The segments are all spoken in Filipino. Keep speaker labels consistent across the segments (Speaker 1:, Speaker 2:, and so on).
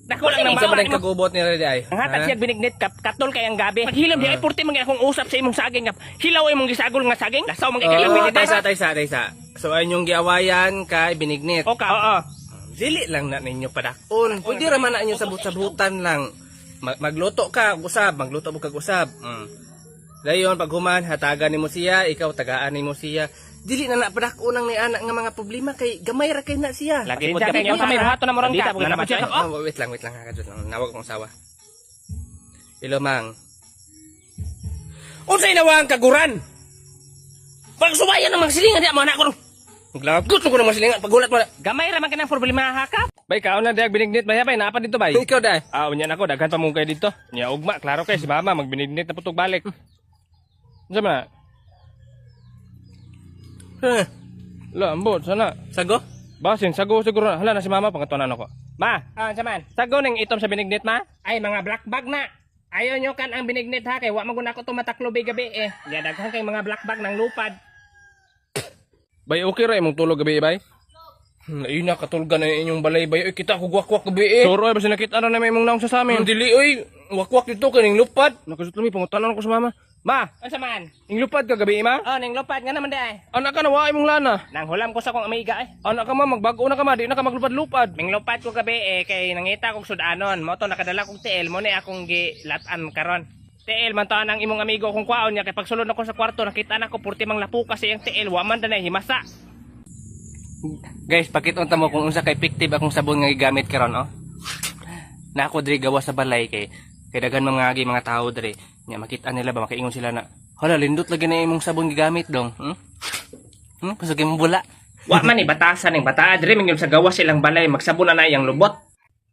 Speaker 1: Dako lang nang
Speaker 2: Sa
Speaker 1: bawa
Speaker 2: man kagubot ni Rede ay.
Speaker 1: ang hatag siya binignit katol kay ang gabi. Paghilom di ay purti man akong usap sa imong saging nga. Hilaw imong gisagol nga saging. Lasaw man kay
Speaker 2: Oo,
Speaker 1: binignet.
Speaker 2: taysa. So ayun yung giawayan kay binignit.
Speaker 1: Oo.
Speaker 2: Dili lang na ninyo padakon. Pwede ra man na inyo sabut-sabutan lang. Magluto ka usab, magluto mo kag usab. Dayon pag human hatagan nimo siya, ikaw tagaan nimo siya. Dili na napadakon ang ni anak nga mga problema kay gamay ra kay na siya.
Speaker 1: Lagi po kami yung may buhato na morang ka.
Speaker 2: Wait lang, hakadot lang. Nawag kong sawa. Ilo mang. Unsay nawang kaguran? Pag sumayan ng mga silingan di mo anak ko. Maglagot ko ng mga silingan pagulat mo.
Speaker 1: Gamay ra man kanang problema ha ka.
Speaker 3: Bay, kaon na diag binignit bay, napa dito bay?
Speaker 2: Ikaw dai.
Speaker 3: Unyan ako, daghan pa mong kayo dito. Nya ugma, klaro kay si mama magbinignit na putog balik. Unsa man? La, ambot sana.
Speaker 2: Sago?
Speaker 3: Basin, sago siguro. Hala na si mama pangatuanan ako. Ma,
Speaker 1: Unsa man?
Speaker 3: sago ning itom sa binignit ma?
Speaker 1: Ay mga black bag na. Ayaw nyo kan ang binignit ha kay wa maguna ko tumataklo gabi eh. Ya daghan kay mga black bag ng lupad.
Speaker 3: Bay, okay ra imong tulog gabi bay?
Speaker 2: Ina katulgan na inyong balay bay. Oy, kita ko gwak-gwak gabi eh.
Speaker 3: Suro ay basta nakita na may imong naong sa amin.
Speaker 2: Dili oy, wakwak dito kaning lupad.
Speaker 3: Nakasut mi pangutanan ko sa mama. Ma,
Speaker 1: Unsa man?
Speaker 3: ing lupad ka gabi ma?
Speaker 1: Oh, ning lupad nga naman di ay.
Speaker 3: Anak ka na wa imong lana.
Speaker 1: Nang hulam ko sa kong amiga eh.
Speaker 3: Anak ka ma magbago na ka ma, di na ka maglupad-lupad.
Speaker 1: Ming lupad ko gabi eh kay nangita kong sudanon. Mo to nakadala kong tiil mo ni akong gilatan karon. Tiil man to ang imong amigo kong kwaon niya kay pagsulod ako sa kwarto nakita na ko purti mang lapu kasi ang tiil wa man danay himasa.
Speaker 2: Guys, pakitunta mo kung unsa kay fictive akong sabon nga gigamit karon oh. Na ako diri gawa sa balay kay daghan mga tao diri. Nya makita nila ba makaingon sila na, "Hala, lindot lagi na imong sabon gigamit dong." Pasugay mo bula.
Speaker 1: Wa man ni batasan ning bataa diri mingil sa gawas silang balay magsabon na iyang lubot.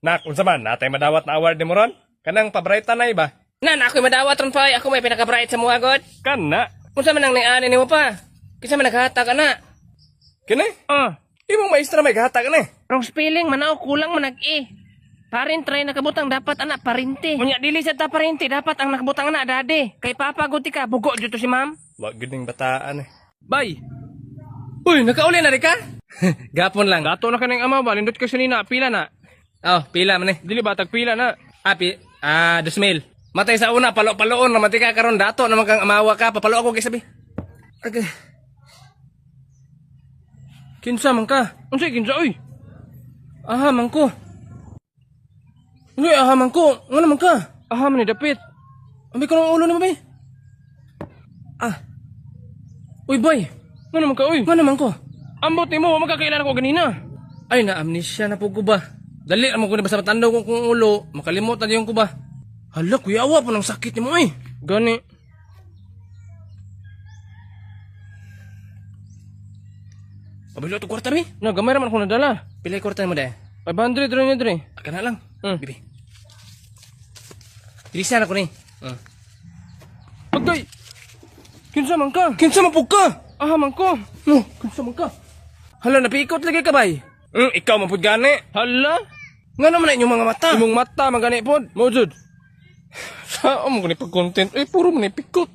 Speaker 3: Nak, unsa man? Natay madawat na award ni mo ron? Kanang paborita na iba?
Speaker 1: Nan ako madawat ron pa, ako may pinaka-bright sa mga god.
Speaker 3: Kana.
Speaker 1: Unsa man ang niani nimo pa? Kinsa man naghata ka na?
Speaker 3: Kini? Imong maestra may gahatag na eh.
Speaker 1: Wrong spelling man ako kulang man nag-i. Parin try nakabutang dapat anak parinti. Unya dili sa ta parinti dapat ang nakabutang anak dade. Kay papa guti ka bugo jud to si ma'am.
Speaker 3: Wag gud ning bataan eh.
Speaker 2: Bay. Uy, nakauli na rin ka? Gapon lang.
Speaker 3: Gato na kaning ama ba? Lindot ka sinina, pila na.
Speaker 2: Oh, pila man eh.
Speaker 3: Dili ba tag pila na?
Speaker 2: 2,000. Matay sa una, palo-paloon, namatay ka karon dato naman kang amawa ka, papalo ako kay sabi. Okay. Kinsa man ka?
Speaker 3: Unsay kinsa oy?
Speaker 2: Aha, man ko. Uy, aha, man ko. Nga naman ka.
Speaker 3: Aha man ni dapit.
Speaker 2: Ambi ko ng ulo na ba, bay? Uy, boy.
Speaker 3: Nga naman ka oy?
Speaker 2: Nga naman ko.
Speaker 3: Ambot nimo magkakailan ako ganina.
Speaker 2: Ay, na-amnesia na po ko ba? Dali, mo ko na basta matandaw kong ulo. Makalimot na diyon ko ba? Hala, kuyawa po ng sakit ni mo eh.
Speaker 3: Gani.
Speaker 2: Pabilo ito kwarta, bay.
Speaker 3: Na gamay ra man ako nadala.
Speaker 2: Pilay kwarta mo, day.
Speaker 3: 500 rin niya dre.
Speaker 2: Aka na lang.
Speaker 3: Hmm.
Speaker 2: Bibi. Bilisan ako ni.
Speaker 3: Agay. Kinsa man ka?
Speaker 2: Kinsa mapug ka?
Speaker 3: Aha man ko.
Speaker 2: No, kinsa man ka? Hala, napiikot lagi ka, bay.
Speaker 3: Ikaw man pud gani. Hala.
Speaker 2: Nga naman na inyong mga mata.
Speaker 3: Imong mata magani pod. Mo jud. Saan mo gani pag content? Ay puro man pikot.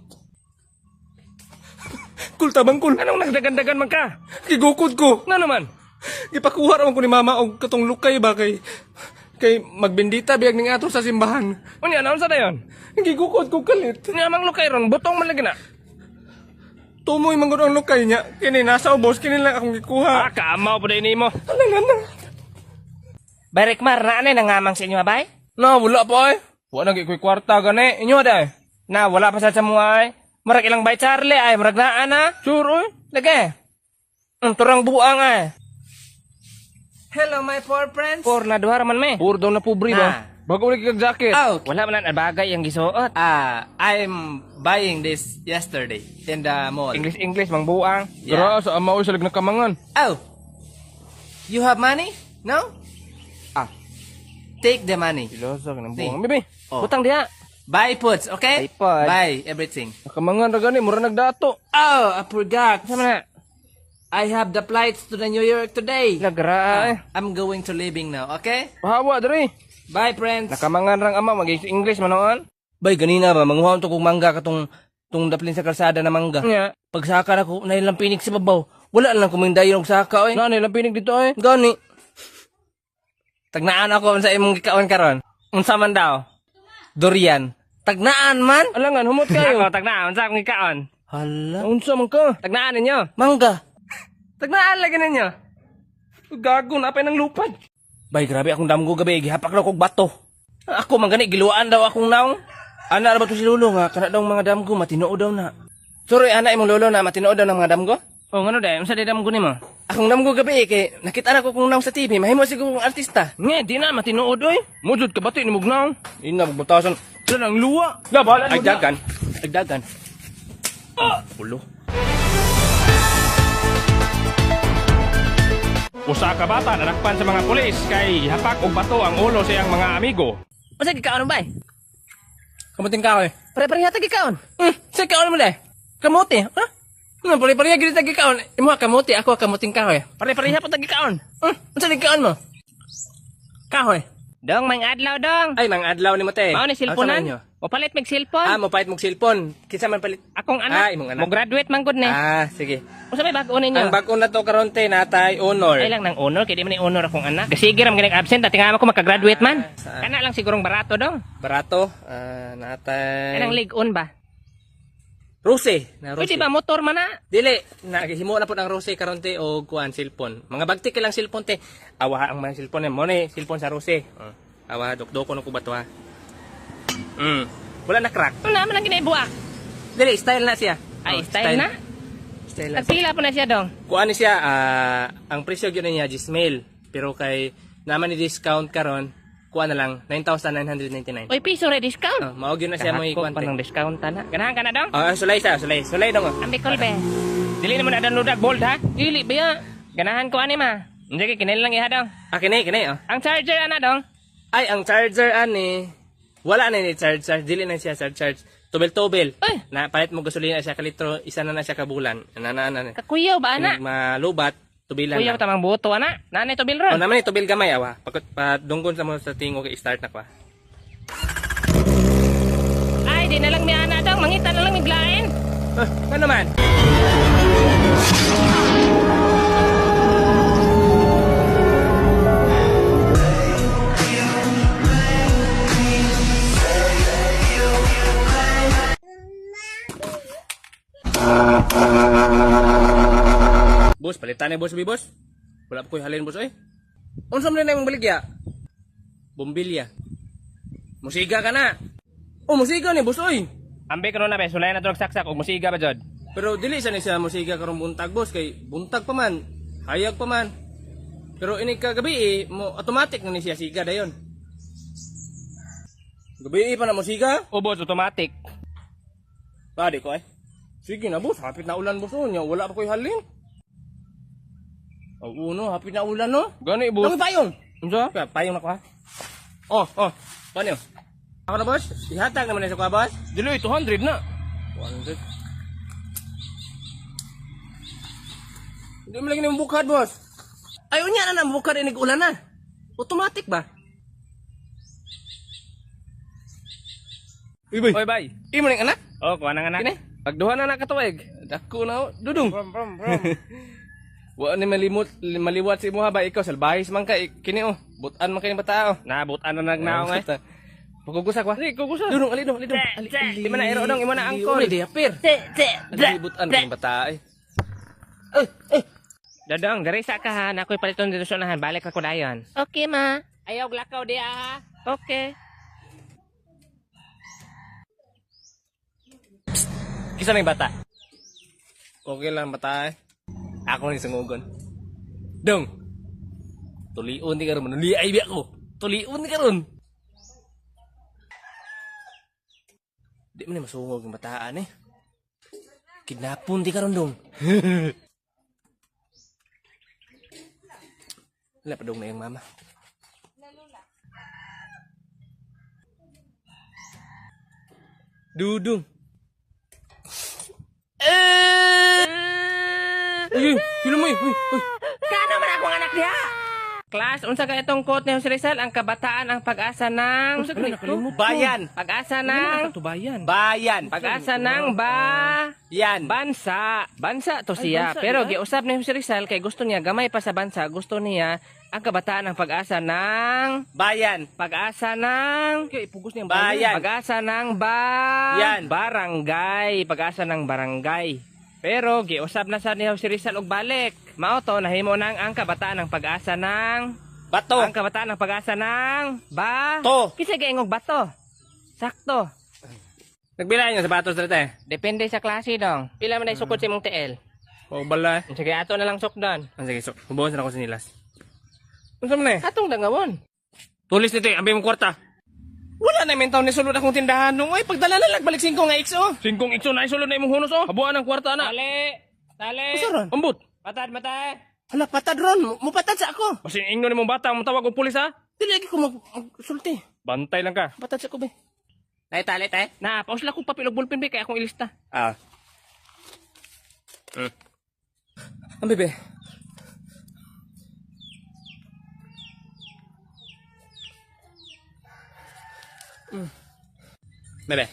Speaker 2: Kul tabang kul.
Speaker 3: Anong nagdagan-dagan man ka?
Speaker 2: Gigukod ko.
Speaker 3: Nga naman.
Speaker 2: Gipakuha raman ko ni mama og katong lukay ba kay magbendita biyag ning ato sa simbahan.
Speaker 3: Unya naon sa dayon?
Speaker 2: Gigukod ko kalit.
Speaker 3: Nya mang lukay ron butong man lagi na.
Speaker 2: Tumoy man gud ang lukay niya. Kini nasa ubos kini lang akong gikuha.
Speaker 3: Kaamaw pa nimo.
Speaker 2: Alangan na.
Speaker 1: Barikmar na anay nangamang sa inyo bay?
Speaker 2: Na wala pa ay.
Speaker 3: Wa nang ikoy kwarta gani. Inyo day.
Speaker 1: Na wala pa sa mo ay. Murag ilang bay Charlie ay murag naa na.
Speaker 3: Sure oy.
Speaker 1: Lagi. Turang buang ay.
Speaker 2: Hello my poor friends.
Speaker 1: Por na duha man me.
Speaker 3: Puro daw na pobre ba? Bago ulit kag jacket.
Speaker 2: Out.
Speaker 1: Wala man na bagay ang gisuot.
Speaker 2: I'm buying this yesterday in the mall.
Speaker 1: English mang buang.
Speaker 3: Gra sa ama oy sa nagkamangan.
Speaker 2: Oh. You have money? No? Take the money.
Speaker 3: Ilosa ka ng
Speaker 2: Hey.
Speaker 3: buang. Bibi.
Speaker 2: Oh.
Speaker 1: Butang diha.
Speaker 2: Buy foods, okay?
Speaker 1: Buy food.
Speaker 2: Buy everything.
Speaker 3: Nakamangan ra gani mura nagdato.
Speaker 2: Oh, I forgot.
Speaker 1: Sama na.
Speaker 2: I have the flights to the New York today.
Speaker 1: Nagra.
Speaker 2: I'm going to leaving now, okay?
Speaker 3: Pahawa diri.
Speaker 2: Bye, friends.
Speaker 3: Nakamangan rang ama mag-English manoon.
Speaker 2: Bay, ganina ba? Manguhaon to kong mangga katong daplin sa kalsada na mangga.
Speaker 3: Nya.
Speaker 2: Pagsaka na ko, nailang pinig sa babaw. Wala lang kumindayon og saka, oy.
Speaker 3: Na nilang pinig dito ay.
Speaker 2: Gani. Tagnaan ako sa imong gikaon karon. Unsa man daw? Durian. Tagnaan man?
Speaker 3: Alangan, humot kayo.
Speaker 1: Ako, tagnaan, sa akong ikaon.
Speaker 2: Hala.
Speaker 3: Unsa man ka?
Speaker 1: Tagnaan ninyo.
Speaker 2: Mangga.
Speaker 1: Tagnaan lagi ninyo.
Speaker 3: Gago, napay ng lupad.
Speaker 2: Bay, grabe akong damgo gabi. Gihapak na akong bato. Ako man gani, giluwaan daw akong naong. Ana ra ba to si lolo nga? Kana daw mga damgo, matinoo daw na. Sorry, ana imong lolo na matinoo daw ng mga damgo?
Speaker 1: Oh, ngano day? Unsa day damgo nimo?
Speaker 2: Akong damgo gabi kay nakita na ko kung naong sa TV. Mahimo siguro kong artista.
Speaker 1: Nge, di na matinuod oy.
Speaker 3: Mujud ka bati ni Mugnaw.
Speaker 2: Ina, magbutasan.
Speaker 3: Sila ang luwa.
Speaker 2: Labalan mo dagan. Agdagan. Ulo.
Speaker 3: Usa ka bata nanakpan sa mga pulis kay hapak og bato ang ulo sa iyang mga amigo.
Speaker 1: Unsa gikaon bay?
Speaker 2: Kamuting ka eh.
Speaker 1: Pare-pareha ta gikaon.
Speaker 2: Sa kaon mo deh. Kamuti, ha? Pare-pareha gid ta gikaon. Imo kamuti, ako kamuting kahoy.
Speaker 1: Pare-pareha pa ta gikaon.
Speaker 2: Unsa gikaon mo? Kahoy.
Speaker 1: Dong, mang adlaw dong.
Speaker 2: Ay, mang adlaw ni mo te.
Speaker 1: Mao ni silponan. O palit mig silpon.
Speaker 2: Mo pahit mong silpon. Kinsa man palit?
Speaker 1: Akong anak.
Speaker 2: Imong anak.
Speaker 1: Mo graduate man gud ni.
Speaker 2: Sige.
Speaker 1: Unsa may bag-o ninyo?
Speaker 2: Ang bag-o na to karon te natay honor.
Speaker 1: Ay lang nang honor kay di man ni honor akong anak. Gasige ram ganing absent at tingala ko makagraduate man.
Speaker 2: saan?
Speaker 1: Kana lang sigurong barato dong.
Speaker 2: Barato, natay
Speaker 1: Kanang lig-on ba?
Speaker 2: Rose, na
Speaker 1: Pwede
Speaker 2: Rose.
Speaker 1: ba motor man na?
Speaker 2: Dili, nagihimo na po ng Rose karon te og kuan silpon. Mga bagtik lang silpon te. Awa ang mga silpon mo ni silpon sa Rose. Awa dok-doko no ko ba to ha. Wala na crack.
Speaker 1: Ano naman ang ginaibuak?
Speaker 2: Dili, style na siya.
Speaker 1: Ay, style na?
Speaker 2: Style na.
Speaker 1: Nagpila po na siya dong.
Speaker 2: Kuan ni siya, ang presyo gyud niya Gismail. Pero kay naman ni discount karon, kuan na lang 9,999.
Speaker 1: Oy, piso re discount.
Speaker 2: Mao gyud na siya mo
Speaker 1: Kahakot
Speaker 2: ikuan.
Speaker 1: pa ng discount na. Ganahan ka na dong?
Speaker 2: Sulay siya, sulay. Sulay dong.
Speaker 1: Ambi kolbe. Dili naman na download bold ha? Dili ba? Ganahan ko ani ma. Hindi kay kinil lang iha dong.
Speaker 2: Kini
Speaker 1: Ang charger ana dong.
Speaker 2: Ay, ang charger ani, wala na ni charge. Dili na siya charge. Tubel-tubel.
Speaker 1: Ay.
Speaker 2: Na palit mo gasolina siya ka litro, isa na siya ka bulan. Na.
Speaker 1: Kakuyaw ba ana?
Speaker 2: Malubat, tubilan
Speaker 1: Kuyaw
Speaker 2: na.
Speaker 1: tamang buto ana. Nanay to bilron.
Speaker 2: Naman ni tubil gamay awa. Padunggon sa mo sa tingo kay start na kwa.
Speaker 1: Ay, di na lang mi ana dong. Mangita na lang miglain.
Speaker 2: Ano naman? Boss, palitan ni boss, boss. Wala pa ko'y halin, boss, oy. Unsa man na yung baligya? Bombilya. Musiga ka na. Musiga ni, boss, oy.
Speaker 1: Ambi karon na be, sulay na to saksak og musiga ba jud?
Speaker 2: Pero dili sa ni siya musiga karong buntag, boss, kay buntag pa man. Hayag pa man. Pero ini kagabi mo automatic na ni siya siga dayon. Gabi pa na musiga?
Speaker 1: O boss, automatic.
Speaker 2: Pwede ko eh. Sige na, boss. Hapit na ulan, boss. Nya wala pa ko'y halin. No, hapit na ulan, no?
Speaker 3: Gani boss.
Speaker 2: Dami payong.
Speaker 3: Unsa?
Speaker 2: Payong na ko, ha? Paano yun? Ako na, boss. Ihatag naman na sa ko, boss.
Speaker 3: Dili 200 na.
Speaker 2: 100. Hindi mo lagi na bukad, boss. Ayaw niya na bukad inig ulan na. Automatic ba?
Speaker 3: Uy,
Speaker 1: Oy bay.
Speaker 2: Imo ning anak?
Speaker 1: Oh, kuha na anak.
Speaker 2: Kini?
Speaker 3: Agduha na nakatuwig.
Speaker 2: Dako na, dudong.
Speaker 1: Brom.
Speaker 3: Wa ni maliwat si mo ba ikaw salbahis man ka kini butan man kay bata
Speaker 1: Nabutan na nagnaong ay.
Speaker 3: Pagugusak ba? Di kugusak.
Speaker 2: Dudong, ali dong.
Speaker 1: Di man na ero dong imo na angkol.
Speaker 2: Di apir. Butan kay bata eh.
Speaker 1: Dadong, garisa ka ha. Nakoy paliton dito sa unahan. Balik ako dayon. Okay, ma. Ayaw glakaw di ha. Okay. Kisa may bata?
Speaker 2: Okay lang bata eh. Ako ni sungugon. Dong. Tuliun di karon manuli-ay bi ako. Tuliun di karon. Di man masungog ang bataan eh. Kidnapon di karon dong. Wala pa dong na yung mama. Dudong. Uy, sino mo eh? Uy.
Speaker 1: Kano man akong anak diha? Class, unsa ka itong quote ni Jose Rizal? Ang kabataan ang pag-asa ng...
Speaker 2: Bayan.
Speaker 1: Pag-asa ng...
Speaker 3: Tubayan.
Speaker 2: Bayan.
Speaker 1: Pag-asa ng
Speaker 2: Yan.
Speaker 1: bansa. Bansa to siya.
Speaker 3: bansa,
Speaker 1: Pero
Speaker 3: diba?
Speaker 1: giusap ni Jose Rizal kay gusto niya gamay pa sa bansa. Gusto niya ang kabataan ang pag-asa ng...
Speaker 2: Bayan.
Speaker 1: Pag-asa ng...
Speaker 3: Kaya ipugos niyang
Speaker 2: Bayan.
Speaker 1: Pag-asa ng
Speaker 2: Yan.
Speaker 1: barangay. Pag-asa ng barangay. Pero giusap na sa ni Jose Rizal og balik. Mao to nahimo nang ang kabataan ng pag-asa ng
Speaker 2: Bato.
Speaker 1: ang kabataan ng pag-asa ng
Speaker 2: To.
Speaker 1: Kisa gaingog bato. Sakto.
Speaker 2: Nagbilayan yung sapatos dito eh.
Speaker 1: Depende sa klase dong. Pila man ay sukod sa imong TL.
Speaker 2: O bala.
Speaker 1: Sige ato na lang sukdan.
Speaker 2: Sige, so, hubawan na ako sa nilas. Ano na eh?
Speaker 1: Atong dangawon.
Speaker 2: Tulis nito eh, ambil mong kwarta. Wala na yung taon ni sulod akong tindahan nung. Ay, pagdala na lang, balik 5 nga XO.
Speaker 3: 5 ikso na isulod na imong hunos oh. Habuan ang kwarta na.
Speaker 1: Tali.
Speaker 2: Usaron?
Speaker 3: Ambot.
Speaker 1: Patad.
Speaker 2: Hala, patad ron. Mupatad sa ako.
Speaker 3: Basin ingno nimong bata ang tawag og pulis ha.
Speaker 2: Dili lagi ko magsulti.
Speaker 3: Bantay lang ka.
Speaker 2: Patad sa ko, be.
Speaker 1: Tali. Na, pausla ko papel og ballpen be kay akong ilista.
Speaker 2: Ah. Ang bebe. Bebe.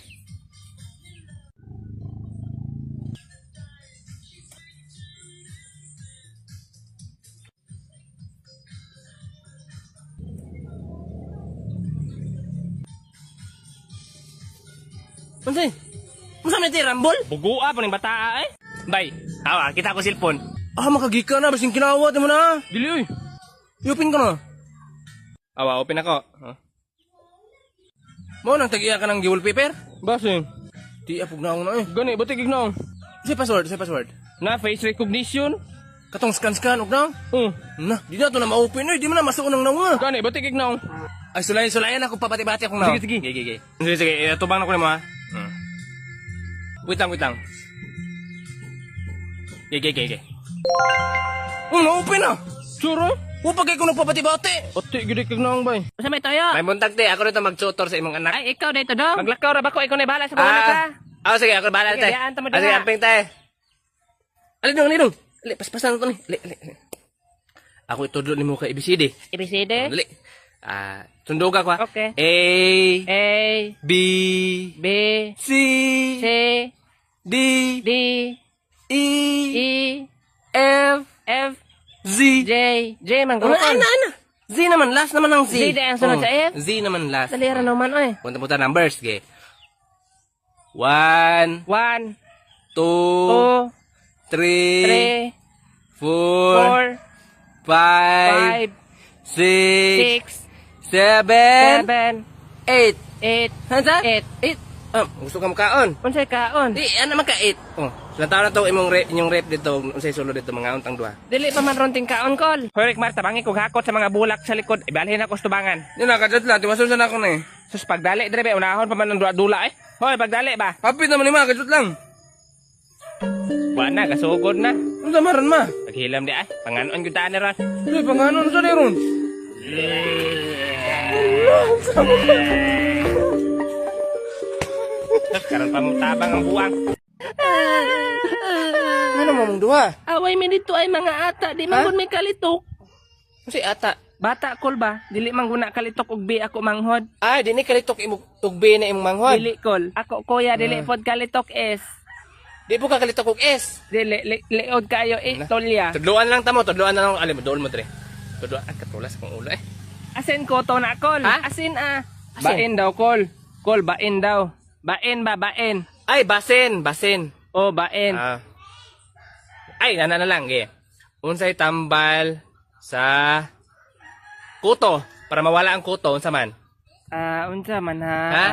Speaker 2: Unsay? Unsa man ti rambol?
Speaker 1: Bugua pa ning bataa eh.
Speaker 2: Bay, tawa, kita ko cellphone.
Speaker 3: Ah, makagika na basing kinawat mo na. Dili oy.
Speaker 2: Yupin ko na.
Speaker 3: Awa, open ako. Huh?
Speaker 2: Mo nang tagiya ka ng wallpaper?
Speaker 3: Basin.
Speaker 2: Di apog na ako na eh.
Speaker 3: Gani batik ignaw.
Speaker 2: Say password.
Speaker 3: Na face recognition.
Speaker 2: Katong scan og na.
Speaker 3: Oh.
Speaker 2: Na, di na to na ma-open eh. Di man na masuon ng nawa.
Speaker 3: Gani batik ignaw.
Speaker 2: Ay, sulayan ako pabati-bati akong nawa.
Speaker 3: Sige.
Speaker 2: Sige, tubang na ko nimo ha. Wait lang. Sige. Oh, na-open na.
Speaker 3: Sure?
Speaker 2: Upag ko nagpabati-bati.
Speaker 3: Ati gid ignaw bay.
Speaker 1: Unsa may toyo?
Speaker 2: May buntag te, ako rito mag-tutor sa imong anak.
Speaker 1: Ay ikaw dito dong.
Speaker 2: Maglakaw ra ba ko? Ikaw na bahala sa
Speaker 1: Buwan
Speaker 2: buwan
Speaker 1: ka.
Speaker 2: Sige, ako bahala
Speaker 1: Sige,
Speaker 2: te.
Speaker 1: hayaan ta mo
Speaker 2: Sige,
Speaker 1: diha.
Speaker 2: amping te. Alidong. Paspasan ko ni. Ako itudlo nimo kay ABCD.
Speaker 1: ABCD.
Speaker 2: Dali. Tunduga ko ha.
Speaker 1: Okay.
Speaker 2: A, B,
Speaker 1: B
Speaker 2: C,
Speaker 1: C
Speaker 2: D,
Speaker 1: D
Speaker 2: E,
Speaker 1: E
Speaker 2: F,
Speaker 1: F
Speaker 2: Z.
Speaker 1: J man guro kon.
Speaker 2: Ana. Z naman, last naman ang Z.
Speaker 1: Z din ang sunod sa F?
Speaker 2: Z naman last.
Speaker 1: Dali ra naman oy.
Speaker 2: Punta numbers, ge. 1,
Speaker 1: 1
Speaker 2: 2,
Speaker 1: 2
Speaker 2: 3,
Speaker 1: 3
Speaker 2: 4,
Speaker 1: 5
Speaker 2: 5, 6,
Speaker 1: 6
Speaker 2: 7,
Speaker 1: 7
Speaker 2: 8.
Speaker 1: 8
Speaker 2: Hansa?
Speaker 1: 8
Speaker 2: Gusto ka makaon?
Speaker 1: Unsay kaon?
Speaker 2: Di, ano man ka 8? Oh, ilang taon na to inyong rep dito, unsay sulod dito mga untang duha.
Speaker 1: Dili pa man ronting kaon kol. Hoy Marta, bangi kog hakot sa mga bulak sa likod. Ibalhin ako sa tubangan.
Speaker 2: Yun nakadot lang, tiwason sa ako na eh.
Speaker 1: Sus pagdali dire be unahon pa man ng dula eh. Hoy pagdali ba?
Speaker 2: Hapit naman ni mga kadot lang.
Speaker 1: Wa na kasugod na.
Speaker 2: Ano sa maran ma?
Speaker 1: Paghilam di ay. Panganon gyud taan ni ron.
Speaker 2: Uy, panganon sa ron.
Speaker 1: Karon pa tabang ang buwang.
Speaker 2: Ano mo mong duha?
Speaker 1: Away mi dito ay mga ata, di man gud may kalitok.
Speaker 2: Unsay ata?
Speaker 1: Bata kol ba? Dili man guna kalitok og bi ako manghod.
Speaker 2: Ay, di ni kalitok imong tugbe na imong manghod.
Speaker 1: Dili kol. Ako kuya dili pod kalitok S.
Speaker 2: Di po ka kalitok og S.
Speaker 1: Dili liod kayo tolya.
Speaker 2: Tudluan lang tamo, tudluan na lang alim dool mo dire. Tudluan katulas kong ulo eh.
Speaker 1: Asin ko to na kol.
Speaker 2: Ha?
Speaker 1: Asin ah.
Speaker 2: Asin?
Speaker 1: Bain daw kol. Kol bain daw. Bain ba bain?
Speaker 2: Ay, basin.
Speaker 1: O bain.
Speaker 2: Ay, na lang ge. Unsay tambal sa kuto para mawala ang kuto unsa man?
Speaker 1: Unsa man ha?
Speaker 2: Ha?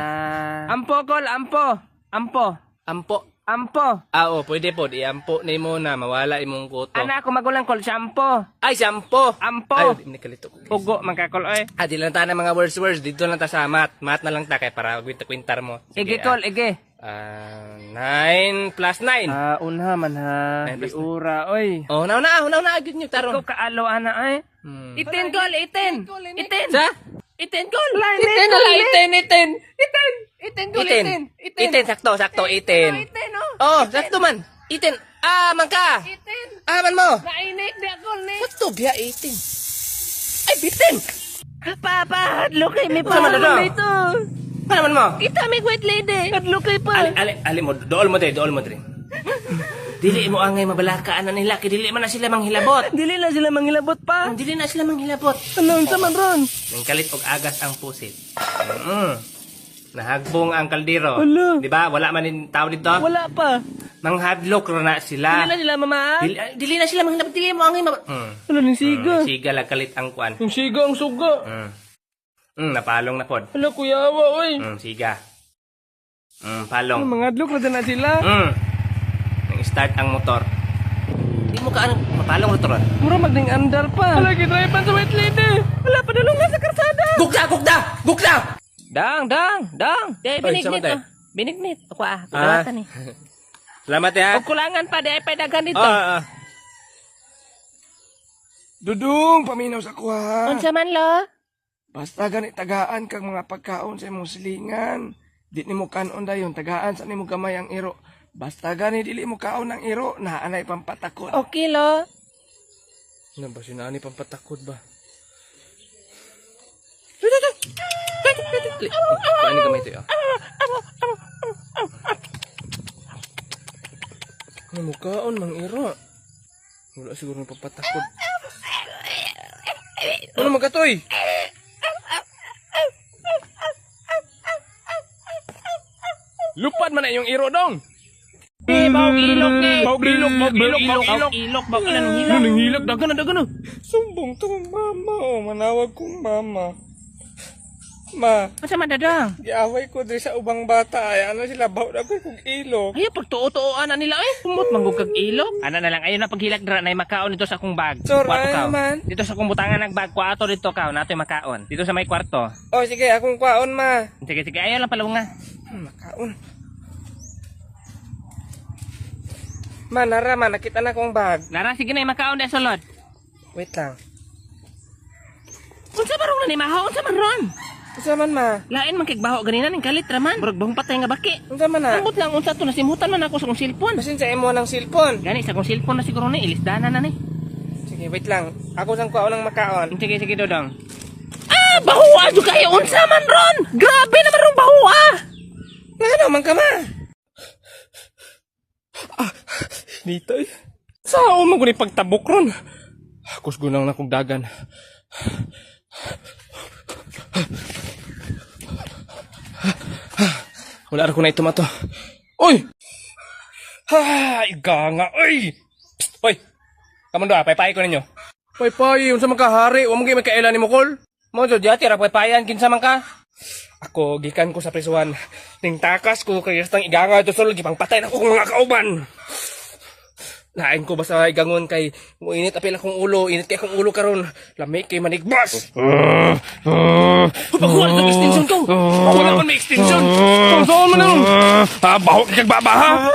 Speaker 1: Ampo kol, ampo.
Speaker 2: Ampo. Oo, pwede po. Iampo ni mo na mawala imong kuto.
Speaker 1: Ana ako magulang kol shampoo.
Speaker 2: Ay, shampoo.
Speaker 1: Ampo.
Speaker 2: Ay, di kalitok.
Speaker 1: Pugo magkakol oy.
Speaker 2: Di lang ta na mga words. Dito lang ta sa math. Math na lang ta kay para kwintar mo.
Speaker 1: Ige kol, ige.
Speaker 2: 9 plus 9.
Speaker 1: Unha man ha.
Speaker 2: Nine plus
Speaker 1: Biura oy.
Speaker 2: Oh, nauna agad nyo
Speaker 1: Ikaw
Speaker 2: taron.
Speaker 1: kaalo ana ay. Itin kol, itin.
Speaker 2: Sa?
Speaker 1: Itin kol.
Speaker 2: Itin na lang, itin.
Speaker 1: Itin kol,
Speaker 2: Itin, sakto, 18.
Speaker 1: Itin oh.
Speaker 2: Oh, sakto man. Itin. Man ka.
Speaker 1: Itin.
Speaker 2: Man mo.
Speaker 1: Nainik di ako ni.
Speaker 2: Sakto, biya 18. Ay, bitin!
Speaker 1: Papa, hadlo kay may
Speaker 2: Sama na daw.
Speaker 1: ito.
Speaker 2: Ano naman mo?
Speaker 1: Kita may white lady. Hadlo kay pa.
Speaker 2: Ali mo, dool mo dre. Dili mo angay mabalakaan na nila, kay dili man na sila manghilabot.
Speaker 1: Dili na sila manghilabot pa.
Speaker 2: Dili na sila manghilabot.
Speaker 1: Ano sa man ron?
Speaker 2: Nang kalit og agas ang pusit. Nahagbong ang kaldero.
Speaker 1: Hala.
Speaker 2: Di ba? Wala man yung tao dito.
Speaker 1: Wala pa.
Speaker 2: Manghadlok ro na sila.
Speaker 1: Dili na sila mamaan.
Speaker 2: Dili na sila manghilabot. Dili mo angay
Speaker 1: Ano ning siga?
Speaker 2: Siga lang kalit ang kuan.
Speaker 1: Yung siga ang suga.
Speaker 2: Napalong na pod.
Speaker 1: Hala kuya awa oy.
Speaker 2: Siga. Palong.
Speaker 1: Mga adlok na sila.
Speaker 2: Nang start ang motor. Di mo ka mapalong motor.
Speaker 1: Mura magding andar pa. Hala gidrive sa white lady. Wala pa dalong na sa karsada.
Speaker 2: Gukda!
Speaker 1: Dang. Di
Speaker 2: sama
Speaker 1: binignit.
Speaker 2: tayo.
Speaker 1: Binignit. Ako Kulatan eh.
Speaker 2: Salamat ya.
Speaker 1: Pag kulangan pa, di ay padagan dito.
Speaker 3: Dudong, paminaw sa kuha.
Speaker 1: Unsa man lo?
Speaker 3: Basta ganit tagaan kang mga pagkaon sa imong silingan. Di ni mo kanon dayon, tagaan sa nimo gamay ang iro. Basta gani dili mo kaon ang iro, naanay pampatakot.
Speaker 1: Okay lo.
Speaker 3: Ano ba sinani pampatakot ba?
Speaker 2: Paano gamay ito yun?
Speaker 3: Ano mo kaon mang iro? Wala siguro ng pampatakot. Ano magkatoy?
Speaker 2: Lupad man na yung iro dong.
Speaker 1: Bawang ilok ni.
Speaker 2: Bawang ilok.
Speaker 1: Bawang ilok.
Speaker 2: Dagan na.
Speaker 3: Sumbong to mama, manawag kong mama. Ma,
Speaker 1: Unsa man dadang?
Speaker 3: giaway ko diri sa ubang bata ay ano sila baw dapat kog ilok.
Speaker 1: Ayaw pagtuo-tuoan na nila eh. Kumot manggug kag ilok. Ana na lang ayon na paghilak dra na makaon dito sa akong bag.
Speaker 3: Sure,
Speaker 1: Kwarto ka.
Speaker 3: man.
Speaker 1: Dito sa akong butangan ng bag ato dito ka natoy makaon. Dito sa may kwarto.
Speaker 3: Oh sige, akong kwaon ma.
Speaker 1: Sige ayaw lang palunga.
Speaker 3: Makaon. Ma, nara ma, nakita na kong bag.
Speaker 1: Lara sige na makaon di sulod.
Speaker 3: Wait lang.
Speaker 1: Unsa barong na ni mahaw? Unsa man ron?
Speaker 3: Unsa man ma?
Speaker 1: Lain man kay baho ganina ning kalit ra man. Murag bahong patay nga baki.
Speaker 3: Unsa man na?
Speaker 1: Ambot lang unsa to nasimutan man ako sa akong cellphone.
Speaker 3: Basin sa imo ng cellphone.
Speaker 1: Gani sa akong cellphone na siguro ni ilisdana na ni.
Speaker 3: Sige, wait lang. Ako sang kwaon ng makaon.
Speaker 1: Sige dodong. Bahua jud kay unsa man ron? Grabe naman rong bahua.
Speaker 3: Ano man ka ma?
Speaker 2: Dito eh. Saan mo ko ni pagtabok ron? Kus gunang na kong dagan. Wala ra ko na ito mato. Uy! Ha! Iga nga! Uy! Uy! Kaman doon, paypay ko ninyo. Paypay, unsa man ka hari? Huwag mo kayo magkailan ni mo, Col. Mo, Jod, yati, paypayan, kinsa man ka? Ako, gikan ko sa prisuan. Ning takas ko, kaya stang iganga ito sulod, gipang patay na ko kung mga kauban. Lain ko basta igangon kay init apil akong ulo, init kay akong ulo karon. Lamig kay manigbas. Pagkuha ng extension ko. Wala man may extension. Saan mo na? Baho kag babaha.